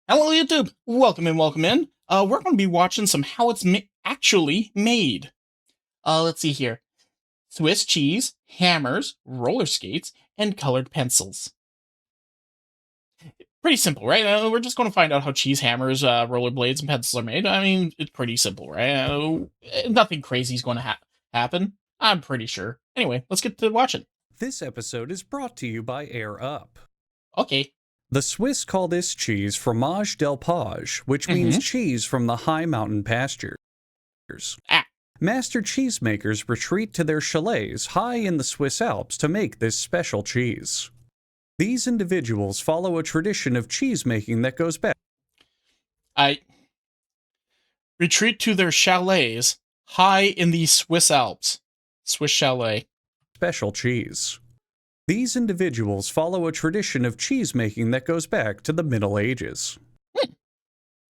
Hello, YouTube. Welcome in, welcome in. We're going to be watching some how it's actually made. Let's see here. Swiss cheese, hammers, roller skates, and colored pencils. Pretty simple, right? We're just going to find out how cheese, hammers, rollerblades, and pencils are made. I mean, it's pretty simple, right? Nothing crazy is going to happen. I'm pretty sure. Anyway, let's get to watching. This episode is brought to you by Air Up. Okay. The Swiss call this cheese fromage d'alpage, which means cheese from the high mountain pastures. Master cheesemakers retreat to their chalets high in the Swiss Alps to make this special cheese. These individuals follow a tradition of cheesemaking that goes back. I retreat to their chalets high in the Swiss Alps. Swiss chalet. Special cheese. These individuals follow a tradition of cheesemaking that goes back to the Middle Ages.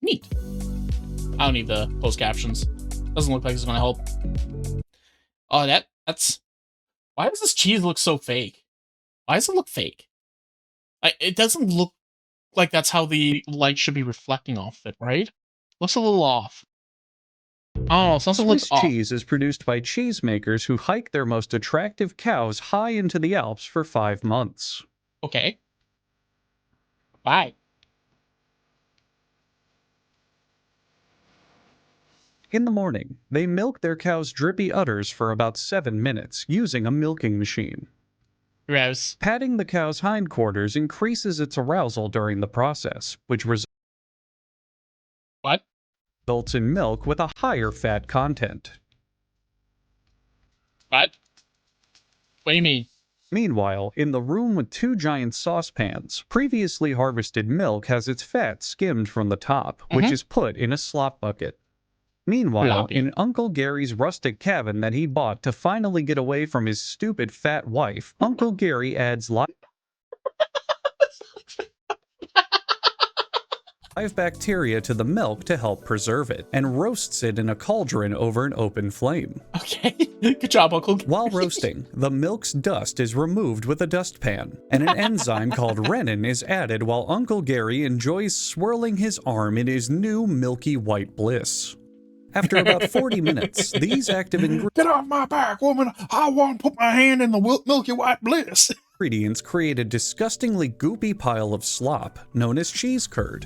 Neat. I don't need the post captions. Doesn't look like it's going to help. Oh, that's... Why does this cheese look so fake? Why does it look fake? It doesn't look like that's how the light should be reflecting off it, right? Looks a little off. Oh, something looks off. Swiss cheese is produced by cheesemakers who hike their most attractive cows high into the Alps for 5 months. Okay. Bye. In the morning, they milk their cows' drippy udders for about 7 minutes using a milking machine. Gross. Patting the cow's hindquarters increases its arousal during the process, which results in milk with a higher fat content. What? What do you mean? Meanwhile, in the room with 2 giant saucepans, previously harvested milk has its fat skimmed from the top, which is put in a slop bucket. Meanwhile, in Uncle Gary's rustic cabin that he bought to finally get away from his stupid fat wife, Uncle Gary adds live bacteria to the milk to help preserve it, and roasts it in a cauldron over an open flame. Okay, good job, Uncle Gary. While roasting, the milk's dust is removed with a dustpan, and an enzyme called renin is added while Uncle Gary enjoys swirling his arm in his new milky white bliss. After about 40 minutes, these active Get off my back, woman! I want to put my hand in the milky white bliss! Ingredients create a disgustingly goopy pile of slop, known as cheese curd.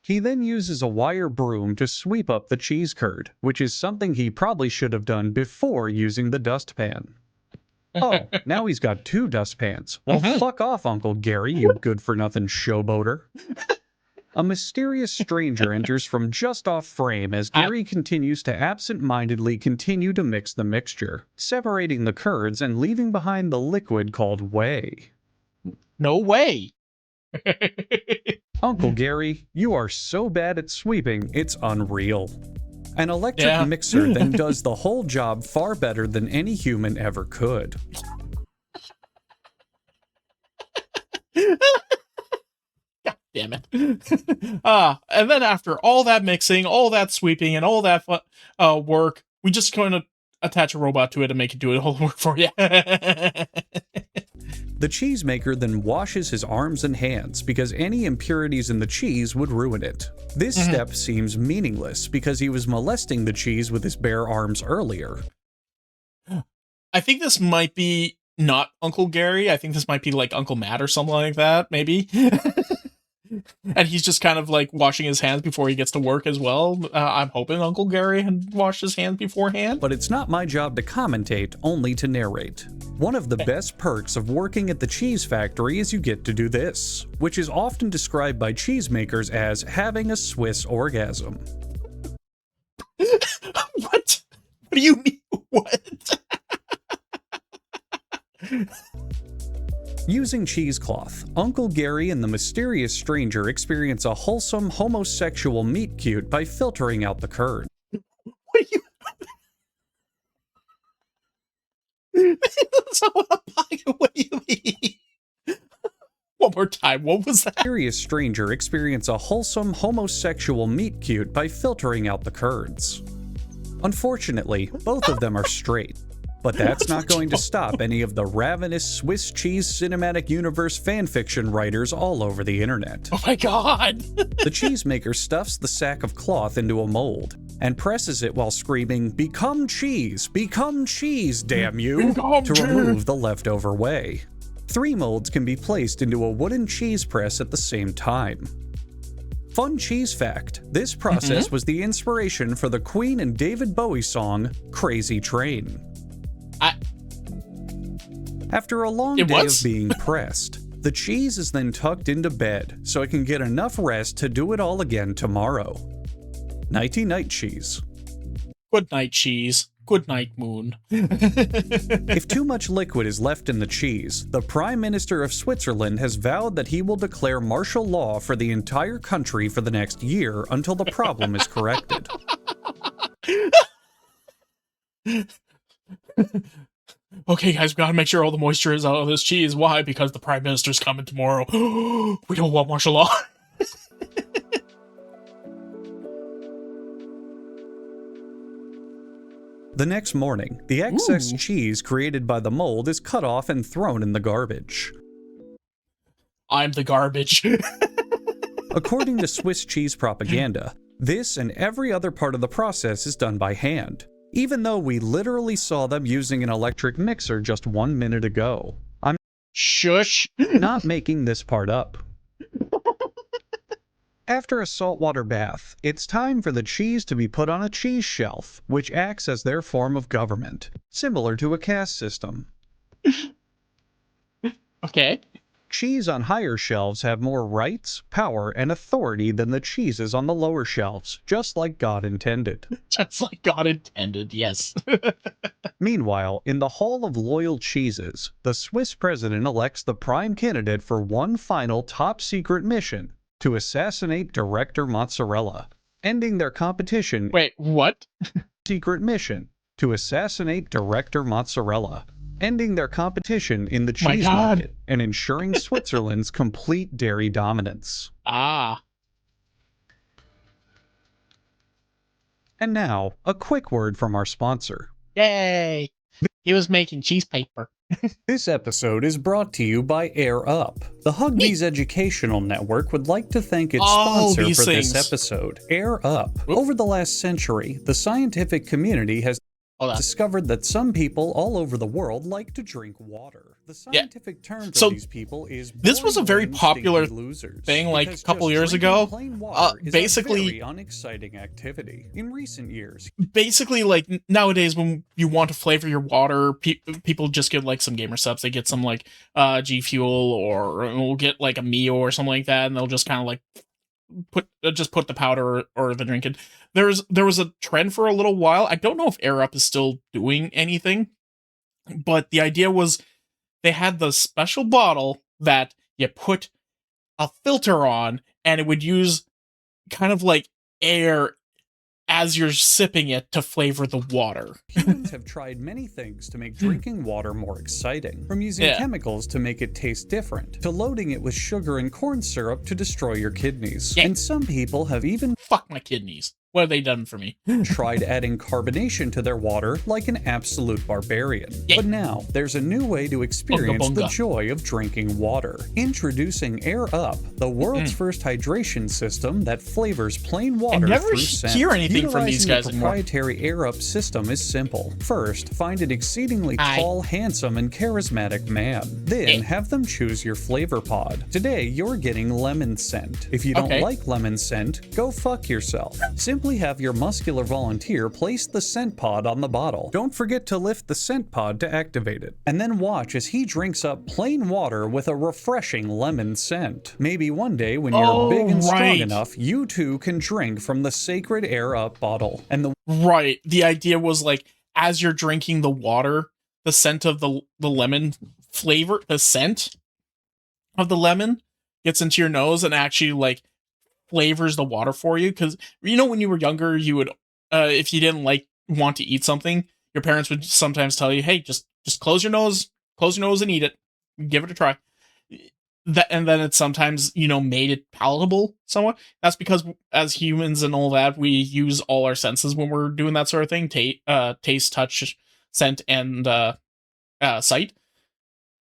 He then uses a wire broom to sweep up the cheese curd, which is something he probably should have done before using the dustpan. Oh, now he's got 2 dustpans. Well, fuck off, Uncle Gary, you good-for-nothing showboater. A mysterious stranger enters from just off frame as Gary continues to absent-mindedly continue to mix the mixture, separating the curds and leaving behind the liquid called whey. No way! Uncle Gary, you are so bad at sweeping, it's unreal. An electric mixer then does the whole job far better than any human ever could. God damn it. And then after all that mixing, all that sweeping, and all that work, we just kind of attach a robot to it and make it do the whole work for you. The cheesemaker then washes his arms and hands because any impurities in the cheese would ruin it. This step seems meaningless because he was molesting the cheese with his bare arms earlier. I think this might be not Uncle Gary. I think this might be like Uncle Matt or something like that, maybe. And he's just kind of like washing his hands before he gets to work as well. I'm hoping Uncle Gary had washed his hands beforehand. But it's not my job to commentate, only to narrate. One of the best perks of working at the cheese factory is you get to do this, which is often described by cheesemakers as having a Swiss orgasm. What? What do you mean? What? Using cheesecloth, Uncle Gary and the mysterious stranger experience a wholesome homosexual meet cute by filtering out the curd. What do you... What do you mean? One more time, what was that? Mysterious stranger experience a wholesome homosexual meet cute by filtering out the curds. Unfortunately, both of them are straight. But that's not going to stop any of the ravenous Swiss cheese cinematic universe fanfiction writers all over the internet. Oh my god! The cheesemaker stuffs the sack of cloth into a mold and presses it while screaming, become cheese, damn you, to remove the leftover whey. 3 molds can be placed into a wooden cheese press at the same time. Fun cheese fact, this process was the inspiration for the Queen and David Bowie song, Crazy Train. After a long day of being pressed, the cheese is then tucked into bed so it can get enough rest to do it all again tomorrow. Nighty-night, cheese. Good night, cheese. Good night, moon. If too much liquid is left in the cheese, the Prime Minister of Switzerland has vowed that he will declare martial law for the entire country for the next year until the problem is corrected. Okay, guys, we gotta make sure all the moisture is out of this cheese. Why? Because the Prime Minister's coming tomorrow. We don't want martial law. The next morning, the excess cheese created by the mold is cut off and thrown in the garbage. I'm the garbage. According to Swiss cheese propaganda, this and every other part of the process is done by hand, even though we literally saw them using an electric mixer just 1 minute ago. I'm Shush. not making this part up. After a saltwater bath, it's time for the cheese to be put on a cheese shelf, which acts as their form of government, similar to a caste system. Okay. Cheese on higher shelves have more rights, power, and authority than the cheeses on the lower shelves, just like God intended. Just like God intended, yes. Meanwhile, in the Hall of Loyal Cheeses, the Swiss president elects the prime candidate for one final top-secret mission to assassinate Director Mozzarella, ending their competition. Wait, what? Secret mission to assassinate Director Mozzarella, ending their competition in the cheese market and ensuring Switzerland's complete dairy dominance. Ah. And now, a quick word from our sponsor. Yay! He was making cheese paper. This episode is brought to you by Air Up. The Huggies Educational Network would like to thank its sponsor for this episode, Air Up. Over the last century, the scientific community has discovered that some people all over the world like to drink water. The scientific term for these people is this was a very popular thing like a couple years ago. Basically, a very unexciting activity. In recent years, basically, like nowadays when you want to flavor your water, people just get like some gamer subs. They get some like G Fuel or we'll get like a Mio or something like that, and they'll just kind of like put the powder or the drink in. There was a trend for a little while. I don't know if Air Up is still doing anything, but the idea was they had the special bottle that you put a filter on, and it would use kind of like air as you're sipping it to flavor the water. Humans have tried many things to make drinking water more exciting, from using chemicals to make it taste different, to loading it with sugar and corn syrup to destroy your kidneys. And some people have even fuck my kidneys. What have they done for me? Tried adding carbonation to their water like an absolute barbarian. But now, there's a new way to experience the joy of drinking water. Introducing Air Up, the world's first hydration system that flavors plain water through scent. Hear anything from these guys anymore. The proprietary Air Up system is simple. First, find an exceedingly tall, handsome, and charismatic man. Then, have them choose your flavor pod. Today, you're getting lemon scent. If you don't like lemon scent, go fuck yourself. Simply have your muscular volunteer place the scent pod on the bottle. Don't forget to lift the scent pod to activate it. And then watch as he drinks up plain water with a refreshing lemon scent. Maybe one day when you're big and strong enough, you too can drink from the sacred Air Up bottle. And the idea was like, as you're drinking the water, the scent of the lemon flavor, the scent of the lemon gets into your nose and actually like flavors the water for you. Because you know when you were younger, you would if you didn't want to eat something, your parents would sometimes tell you, hey, just close your nose and eat it, give it a try. And then it sometimes made it palatable somewhat. That's because as humans and all that, we use all our senses when we're doing that sort of thing. Taste, touch, scent and sight.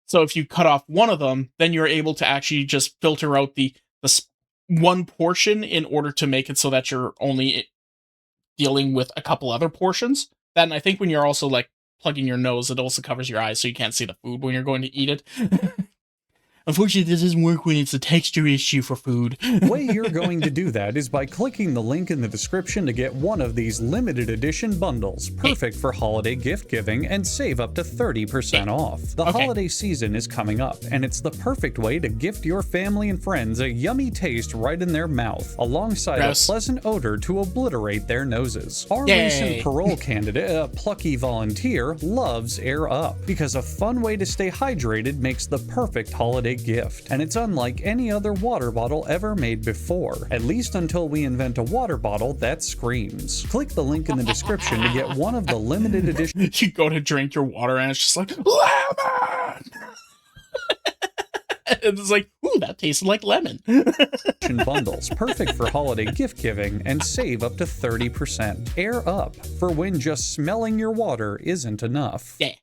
So if you cut off one of them, then you're able to actually just filter out the one portion in order to make it so that you're only dealing with a couple other portions. Then I think when you're also like plugging your nose, it also covers your eyes so you can't see the food when you're going to eat it. Unfortunately, this doesn't work when it's a texture issue for food. The way you're going to do that is by clicking the link in the description to get one of these limited edition bundles, perfect for holiday gift giving, and save up to 30% off. The holiday season is coming up, and it's the perfect way to gift your family and friends a yummy taste right in their mouth, alongside a pleasant odor to obliterate their noses. Our recent parole candidate, a plucky volunteer, loves Air Up, because a fun way to stay hydrated makes the perfect holiday gift, and it's unlike any other water bottle ever made before, at least until we invent a water bottle that screams. Click the link in the description to get one of the limited edition. You go to drink your water and it's just like, lemon! It's like, ooh, that tasted like lemon. Bundles, perfect for holiday gift giving, and save up to 30%. Air Up, for when just smelling your water isn't enough. Yeah.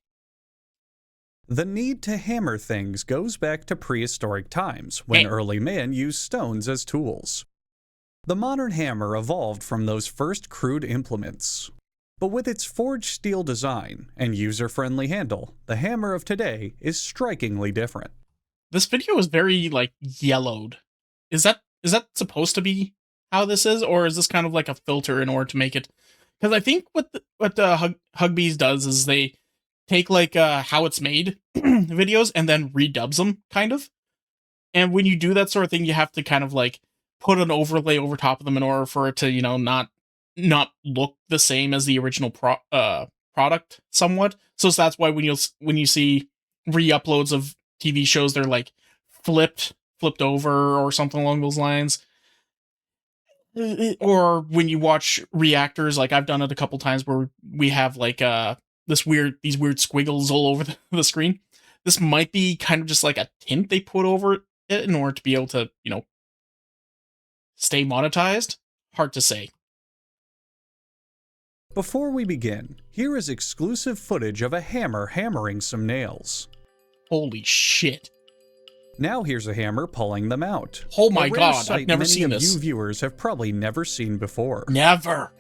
The need to hammer things goes back to prehistoric times, when early man used stones as tools. The modern hammer evolved from those first crude implements. But with its forged steel design and user-friendly handle, the hammer of today is strikingly different. This video is very, like, yellowed. Is that supposed to be how this is, or is this kind of like a filter in order to make it? Because I think what Hugbees does is they take like how it's made videos and then redubs them, kind of. And when you do that sort of thing, you have to kind of like put an overlay over top of them in order for it to, you know, not look the same as the original product somewhat. So that's why when you see re-uploads of TV shows, they're like flipped over or something along those lines. Or when you watch reactors, like I've done it a couple times where we have like these weird squiggles all over the screen. This might be kind of just like a tint they put over it in order to be able to, you know, stay monetized. Hard to say. Before we begin, here is exclusive footage of a hammer hammering some nails. Holy shit. Now here's a hammer pulling them out. Oh my god, I've never seen this. Many of you viewers have probably never seen before. Never.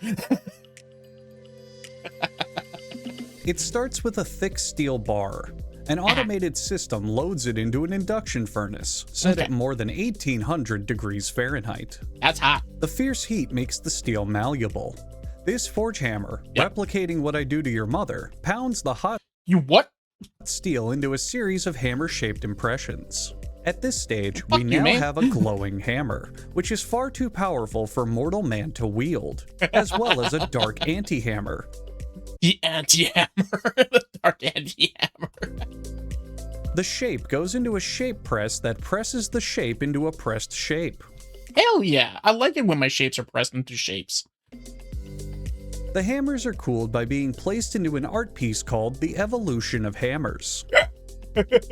It starts with a thick steel bar. An automated system loads it into an induction furnace, set at more than 1800 degrees Fahrenheit. That's hot. The fierce heat makes the steel malleable. This forge hammer, replicating what I do to your mother, pounds the hot steel into a series of hammer-shaped impressions. At this stage, we now have a glowing hammer, which is far too powerful for mortal man to wield, as well as a dark anti-hammer. The anti-hammer. The dark anti-hammer. The shape goes into a shape press that presses the shape into a pressed shape. Hell yeah! I like it when my shapes are pressed into shapes. The hammers are cooled by being placed into an art piece called The Evolution of Hammers.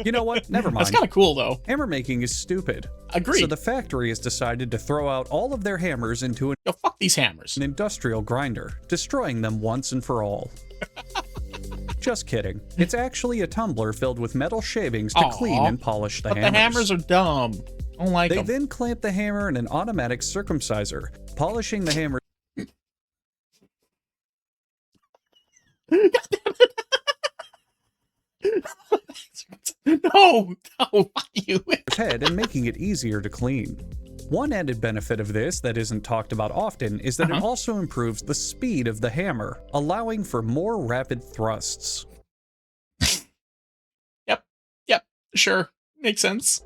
You know what? Never mind. That's kind of cool, though. Hammer making is stupid. Agreed. So the factory has decided to throw out all of their hammers into fuck these hammers. An industrial grinder, destroying them once and for all. Just kidding. It's actually a tumbler filled with metal shavings to clean and polish the hammers. But the hammers are dumb. I don't like them. They then clamp the hammer in an automatic circumciser, polishing the hammer. No, fuck you. Head and making it easier to clean. One added benefit of this that isn't talked about often is that it also improves the speed of the hammer, allowing for more rapid thrusts. Yep, sure. Makes sense.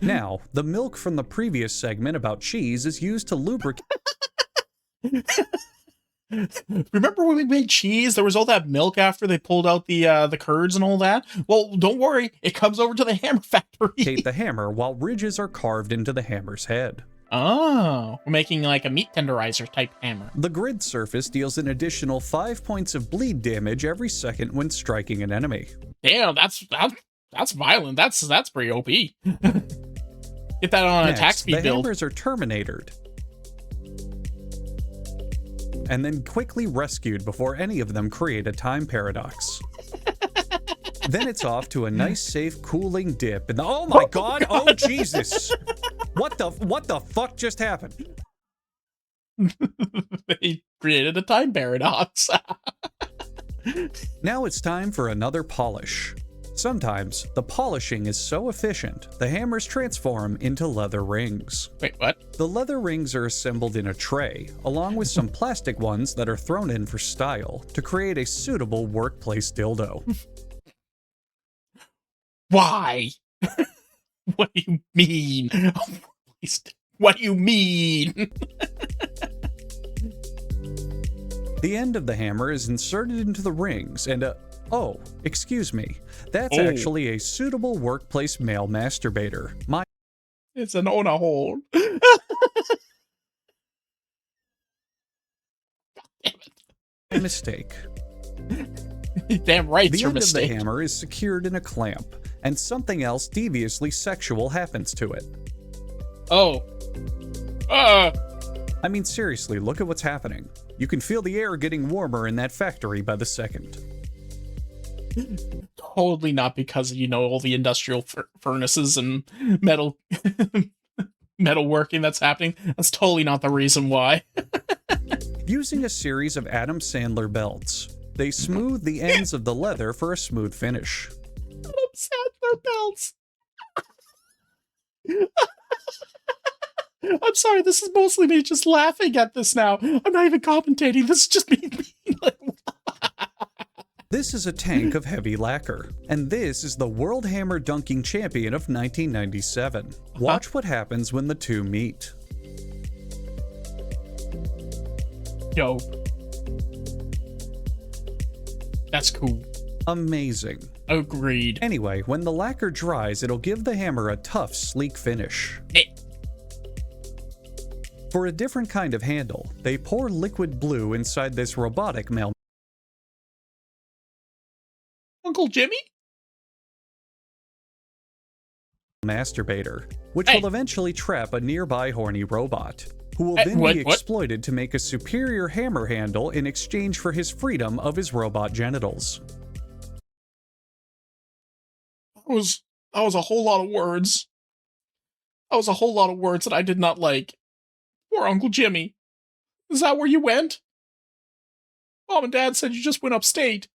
Now, the milk from the previous segment about cheese is used to lubricate. Remember when we made cheese? There was all that milk after they pulled out the curds and all that? Well, don't worry. It comes over to the hammer factory. The hammer while ridges are carved into the hammer's head. Oh, we're making like a meat tenderizer type hammer. The grid surface deals an additional 5 points of bleed damage every second when striking an enemy. Damn, that's violent. That's pretty OP. Get that on an attack speed build. The hammers are terminatored. and then quickly rescued before any of them create a time paradox. Then it's off to a nice, safe, cooling dip, and oh my god! Oh Jesus! What the fuck just happened? They created a time paradox. Now it's time for another polish. Sometimes, the polishing is so efficient, the hammers transform into leather rings. Wait, what? The leather rings are assembled in a tray, along with some plastic ones that are thrown in for style, to create a suitable workplace dildo. Why? What do you mean? What do you mean? The end of the hammer is inserted into the rings, and oh, excuse me, that's actually a suitable workplace male masturbator. It's an owner hole. My mistake. Damn right, The it's your end of mistake. the hammer is secured in a clamp, and something else deviously sexual happens to it. Oh. I mean, seriously, look at what's happening. You can feel the air getting warmer in that factory by the second. Totally not because of, you know, all the industrial furnaces and metal metal working that's happening. That's totally not the reason why. Using a series of Adam Sandler belts, they smooth the ends of the leather for a smooth finish. Adam Sandler belts. I'm sorry, this is mostly me just laughing at this now. I'm not even commentating, this is just me being like... This is a tank of heavy lacquer, and this is the World Hammer Dunking Champion of 1997. Watch what happens when the two meet. Yo. That's cool. Amazing. Agreed. Anyway, when the lacquer dries, it'll give the hammer a tough, sleek finish. For a different kind of handle, they pour liquid blue inside this robotic male Uncle Jimmy? masturbator, which will eventually trap a nearby horny robot, who will then be exploited to make a superior hammer handle in exchange for his freedom of his robot genitals. That was a whole lot of words. That was a whole lot of words that I did not like. Poor Uncle Jimmy. Is that where you went? Mom and Dad said you just went upstate.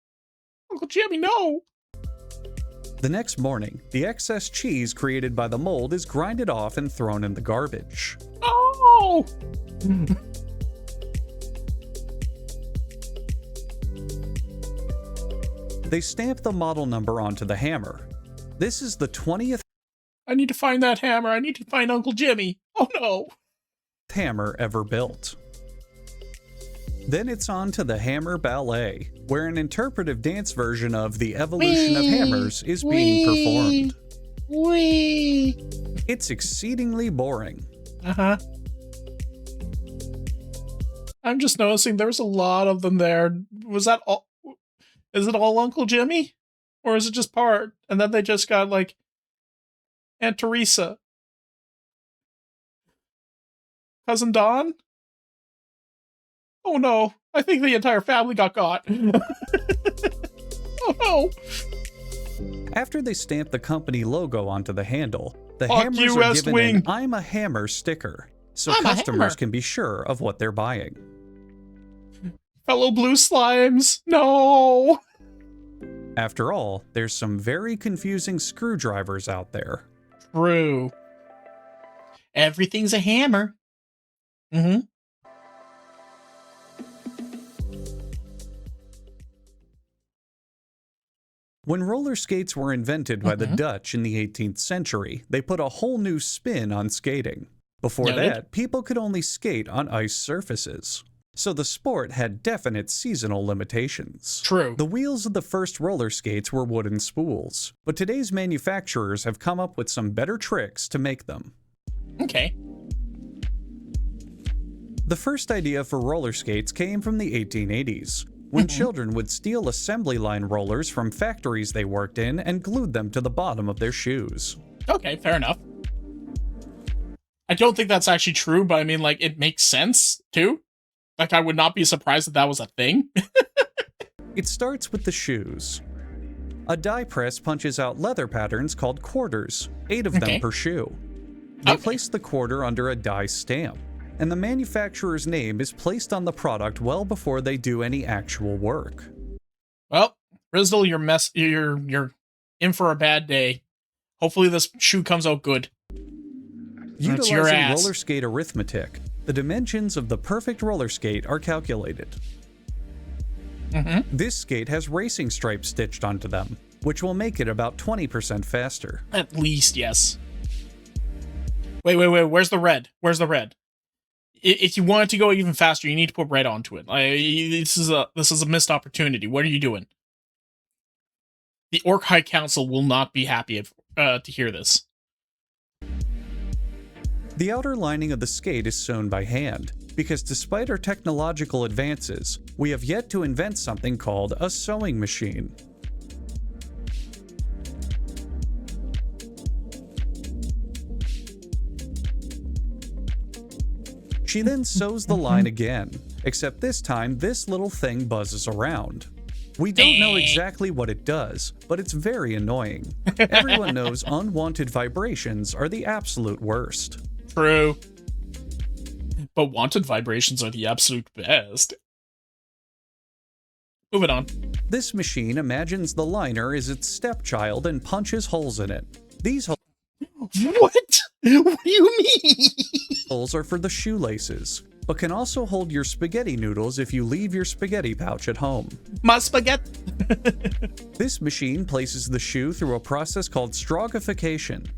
Uncle Jimmy, no! The next morning, the excess cheese created by the mold is grinded off and thrown in the garbage. Oh! They stamp the model number onto the hammer. This is the 20th I need to find that hammer. I need to find Uncle Jimmy. Oh no! Hammer ever built. Then it's on to the Hammer Ballet, where an interpretive dance version of The Evolution of Hammers is being performed. It's exceedingly boring. Uh-huh. I'm just noticing there's a lot of them there. Was that all? Is it all Uncle Jimmy? Or is it just part? And then they just got, like, Aunt Teresa. Cousin Don? Oh no, I think the entire family got got. Oh no. After they stamp the company logo onto the handle, the Fuck hammers you, are West given Wing. an I'm a Hammer sticker, so I'm a customers hammer. can be sure of what they're buying. Fellow blue slimes, no. After all, there's some very confusing screwdrivers out there. True. Everything's a hammer. Mm-hmm. When roller skates were invented by the Dutch in the 18th century, they put a whole new spin on skating. Before that, people could only skate on ice surfaces. So the sport had definite seasonal limitations. True. The wheels of the first roller skates were wooden spools, but today's manufacturers have come up with some better tricks to make them. Okay. The first idea for roller skates came from the 1880s, when children would steal assembly line rollers from factories they worked in and glued them to the bottom of their shoes. Okay, fair enough. I don't think that's actually true, but I mean, like, it makes sense, too. Like, I would not be surprised if that was a thing. It starts with the shoes. A die press punches out leather patterns called quarters, 8 of them per shoe. They place the quarter under a die stamp, and the manufacturer's name is placed on the product well before they do any actual work. Well, Rizdle, you're in for a bad day. Hopefully this shoe comes out good. That's your Utilizing ass. roller skate arithmetic, the dimensions of the perfect roller skate are calculated. This skate has racing stripes stitched onto them, which will make it about 20% faster. At least, yes. Wait, where's the red? Where's the red? If you want it to go even faster, you need to put red onto it. This is a missed opportunity. What are you doing? The Orc High Council will not be happy to hear this. The outer lining of the skate is sewn by hand, because despite our technological advances, we have yet to invent something called a sewing machine. She then sews the line again, except this time this little thing buzzes around. We don't know exactly what it does, but it's very annoying. Everyone knows unwanted vibrations are the absolute worst. True. But wanted vibrations are the absolute best. Moving on. This machine imagines the liner is its stepchild and punches holes in it. These What? What do you mean? holes are for the shoelaces, but can also hold your spaghetti noodles if you leave your spaghetti pouch at home. My spaghetti. This machine places the shoe through a process called strongification.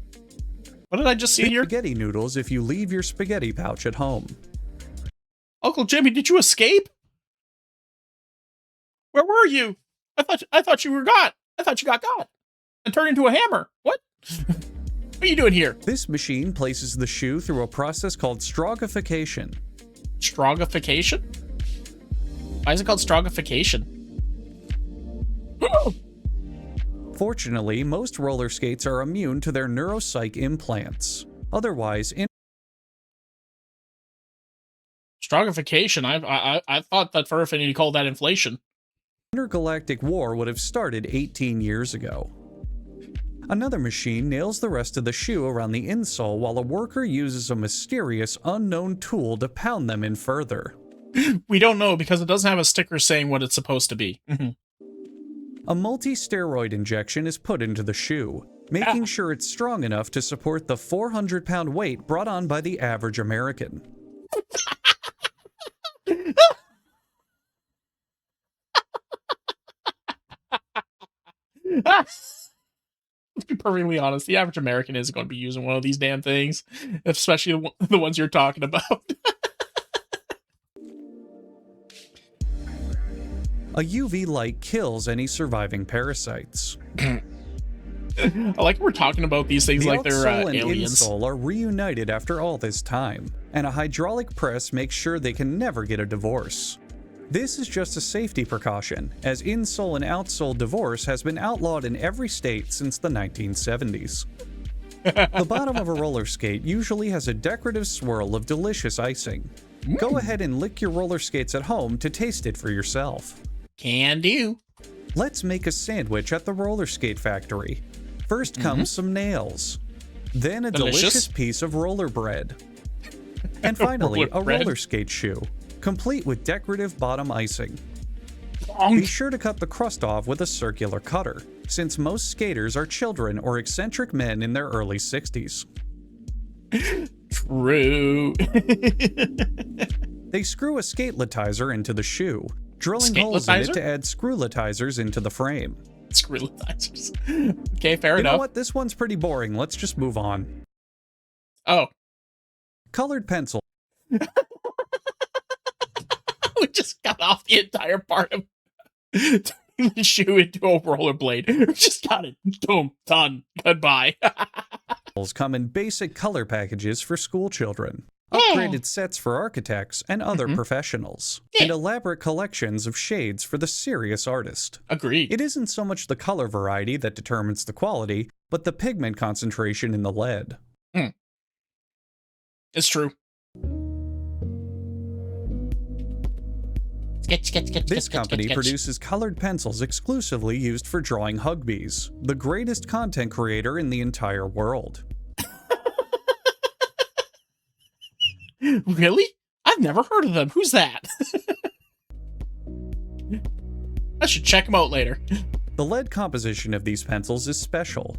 What did I just see here? Spaghetti noodles if you leave your spaghetti pouch at home. Uncle Jimmy, did you escape? Where were you? I thought you were gone. I thought you got got and turned into a hammer. What? What are you doing here? This machine places the shoe through a process called strongification. Strongification? Why is it called strongification? Fortunately, most roller skates are immune to their neuropsych implants. Otherwise, Strongification? I thought that for affinity called that inflation. intergalactic war would have started 18 years ago. Another machine nails the rest of the shoe around the insole while a worker uses a mysterious, unknown tool to pound them in further. We don't know because it doesn't have a sticker saying what it's supposed to be. A multi-steroid injection is put into the shoe, making sure it's strong enough to support the 400-pound weight brought on by the average American. To be perfectly honest, the average American isn't going to be using one of these damn things, especially the ones you're talking about. A UV light kills any surviving parasites. I like we're talking about these things like they're outsole and aliens. insole are reunited after all this time, and a hydraulic press makes sure they can never get a divorce. This is just a safety precaution, as insole and outsole divorce has been outlawed in every state since the 1970s. The bottom of a roller skate usually has a decorative swirl of delicious icing. Go ahead and lick your roller skates at home to taste it for yourself. Can do. Let's make a sandwich at the roller skate factory. First comes some nails, then a delicious piece of roller bread, and finally a roller skate shoe, complete with decorative bottom icing. Be sure to cut the crust off with a circular cutter, since most skaters are children or eccentric men in their early 60s. True. They screw a skate latizer into the shoe, drilling holes in it to add screw latizers into the frame. Screw latizers. Okay, fair enough. You know what? This one's pretty boring. Let's just move on. Oh. Colored pencil. We just got off the entire part of turning the shoe into a rollerblade. We just got it. Boom. Done. Goodbye. Come in basic color packages for school children, upgraded sets for architects and other professionals, and elaborate collections of shades for the serious artist. Agreed. It isn't so much the color variety that determines the quality, but the pigment concentration in the lead. It's true. This company produces colored pencils exclusively used for drawing Hugbees, the greatest content creator in the entire world. Really? I've never heard of them. Who's that? I should check them out later. The lead composition of these pencils is special.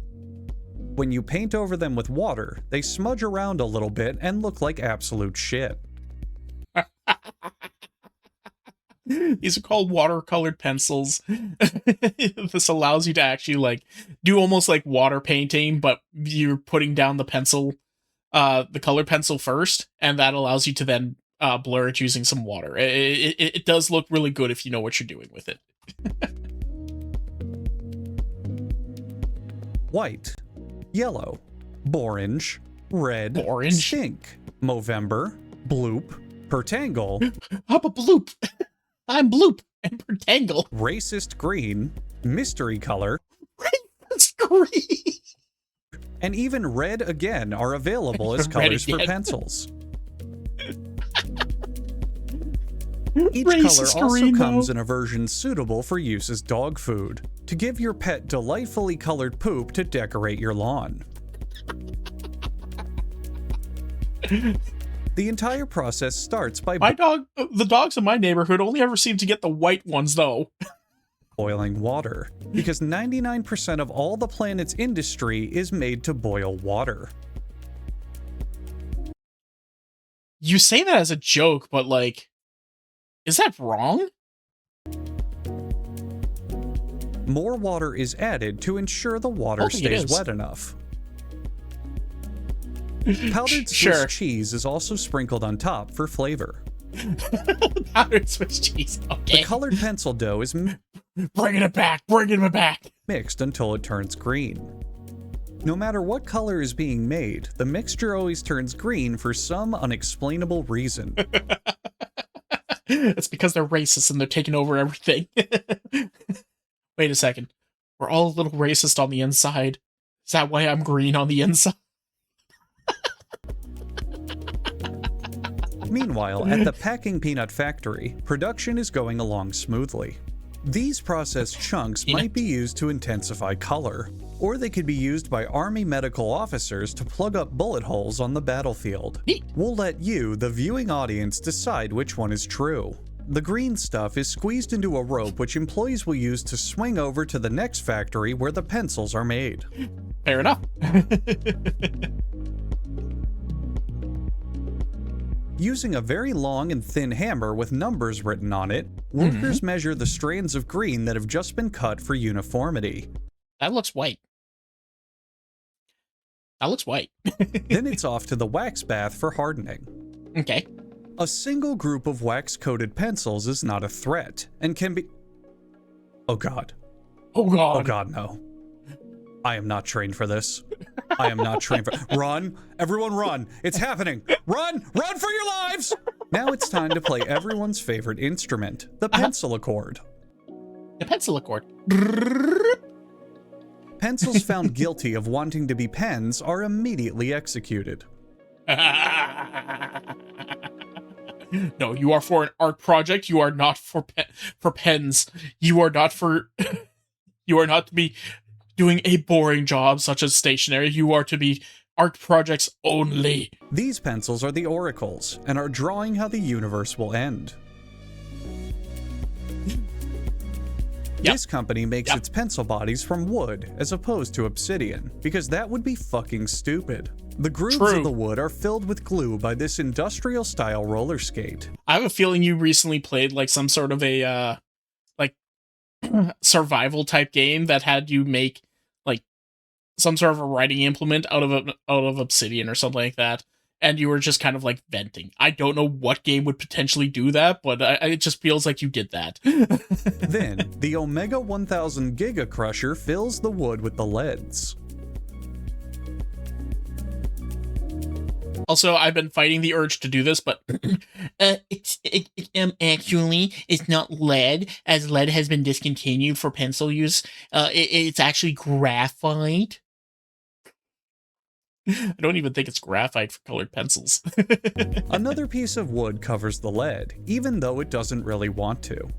When you paint over them with water, they smudge around a little bit and look like absolute shit. These are called watercolored pencils. This allows you to actually like do almost like water painting, but you're putting down the pencil, the colored pencil first, and that allows you to then blur it using some water. It does look really good if you know what you're doing with it. White, yellow, orange, red, Orange. stink, Movember, bloop, pertangle, I'm a bloop. I'm bloop and pertangle. racist green, mystery color, That's great. and even red again are available as Red colors for again. pencils. Each Racist color also green, comes though. in a version suitable for use as dog food, to give your pet delightfully colored poop to decorate your lawn. The entire process starts by The dogs in my neighborhood only ever seem to get the white ones, though. boiling water, because 99% of all the planet's industry is made to boil water. You say that as a joke, but like, is that wrong? More water is added to ensure the water don't think it stays is. wet enough. Powdered Swiss Sure. cheese is also sprinkled on top for flavor. Powdered Swiss cheese. Okay. The colored pencil dough is Bringing it back. Bringing it back. mixed until it turns green. No matter what color is being made, the mixture always turns green for some unexplainable reason. It's because they're racist and they're taking over everything. Wait a second. We're all a little racist on the inside. Is that why I'm green on the inside? Meanwhile, at the packing peanut factory, production is going along smoothly. These processed chunks might be used to intensify color, or they could be used by Army medical officers to plug up bullet holes on the battlefield. Neat. We'll let you, the viewing audience, decide which one is true. The green stuff is squeezed into a rope which employees will use to swing over to the next factory where the pencils are made. Fair enough. Using a very long and thin hammer with numbers written on it, workers measure the strands of green that have just been cut for uniformity. That looks white. That looks white. Then it's off to the wax bath for hardening. Okay. A single group of wax-coated pencils is not a threat, and can be... Oh god. Oh god. Oh god, no. I am not trained for this. I am not trained for... Run! Everyone run! It's happening! Run! Run for your lives! Now it's time to play everyone's favorite instrument, the pencil accord. The pencil accord. Pencils found guilty of wanting to be pens are immediately executed. No, you are for an art project. You are not for pens. You are not for. You are not to be doing a boring job such as stationery. You are to be art projects only. These pencils are the oracles and are drawing how the universe will end. Yep. This company makes its pencil bodies from wood as opposed to obsidian, because that would be fucking stupid. The grooves of the wood are filled with glue by this industrial style roller skate. I have a feeling you recently played like some sort of a like survival type game that had you make like some sort of a writing implement out of obsidian or something like that, and you were just kind of like venting. I don't know what game would potentially do that, but it just feels like you did that. Then, the Omega 1000 Giga Crusher fills the wood with the leads. Also, I've been fighting the urge to do this, but actually, it's not lead, as lead has been discontinued for pencil use. It's actually graphite. I don't even think it's graphite for colored pencils. Another piece of wood covers the lead, even though it doesn't really want to.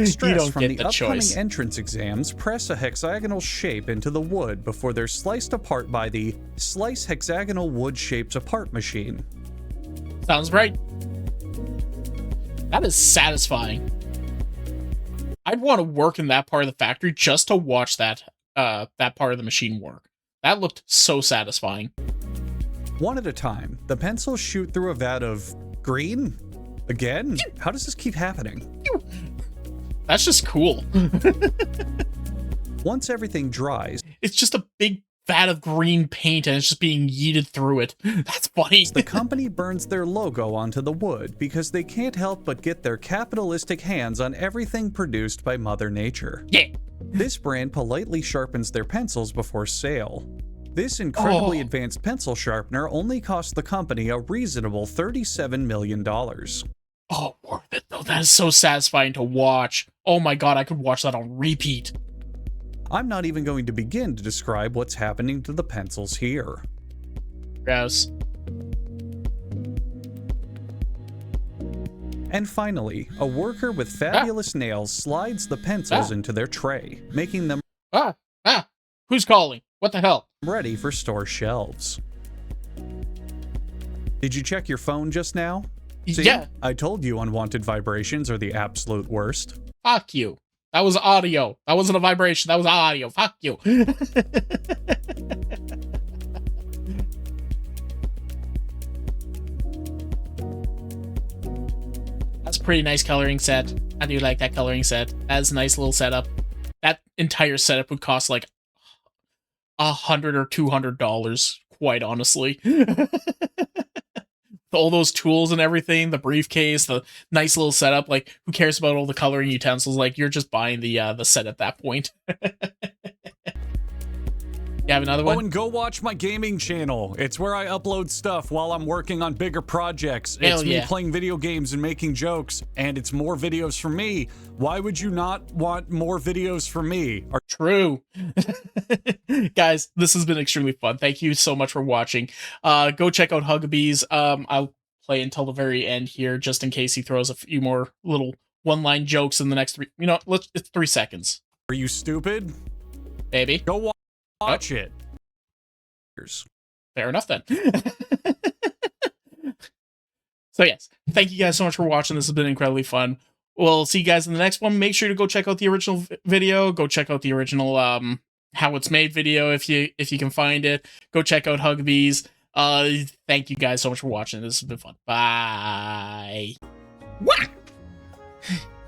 Stress from the upcoming entrance exams press a hexagonal shape into the wood before they're sliced apart by the Slice Hexagonal Wood Shapes Apart machine. Sounds right. That is satisfying. I'd want to work in that part of the factory just to watch that that part of the machine work. That looked so satisfying. One at a time, the pencils shoot through a vat of green? Again? How does this keep happening? That's just cool. Once everything dries, it's just a big vat of green paint and it's just being yeeted through it. That's funny. The company burns their logo onto the wood because they can't help but get their capitalistic hands on everything produced by Mother Nature. Yeah. This brand politely sharpens their pencils before sale. This incredibly advanced pencil sharpener only cost the company a reasonable $37 million. Oh, worth it though. That is so satisfying to watch. Oh my god, I could watch that on repeat. I'm not even going to begin to describe what's happening to the pencils here. Gross. And finally, a worker with fabulous nails slides the pencils into their tray, making them who's calling? What the hell? Ready for store shelves. Did you check your phone just now? See, yeah. I told you unwanted vibrations are the absolute worst. Fuck you. That was audio. That wasn't a vibration. That was audio. Fuck you. That's a pretty nice coloring set. I do like that coloring set. That's a nice little setup. That entire setup would cost like $100 or $200, quite honestly. All those tools and everything, the briefcase, the nice little setup. Like, who cares about all the coloring utensils? Like, you're just buying the set at that point. You have another one? Oh, and go watch my gaming channel. It's where I upload stuff while I'm working on bigger projects. It's me playing video games and making jokes, and it's more videos from me. Why would you not want more videos from me? True. Guys, this has been extremely fun. Thank you so much for watching. Go check out Hugabees. I'll play until the very end here, just in case he throws a few more little one-line jokes in the next three. You know, it's 3 seconds. Are you stupid? Baby. Go watch it. Fair enough then. So yes, thank you guys so much for watching. This has been incredibly fun. We'll see you guys in the next one. Make sure to go check out the original video. Go check out the original how it's made video if you can find it. Go check out Hugabees. Thank you guys so much for watching. This has been fun. Bye. Wah!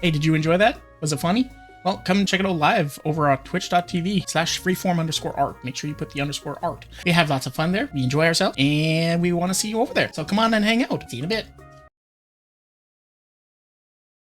Hey, did you enjoy that? Was it funny? Well, come and check it out live over on twitch.tv/freeform_art. Make sure you put the _art. We have lots of fun there. We enjoy ourselves, and we want to see you over there. So come on and hang out. See you in a bit.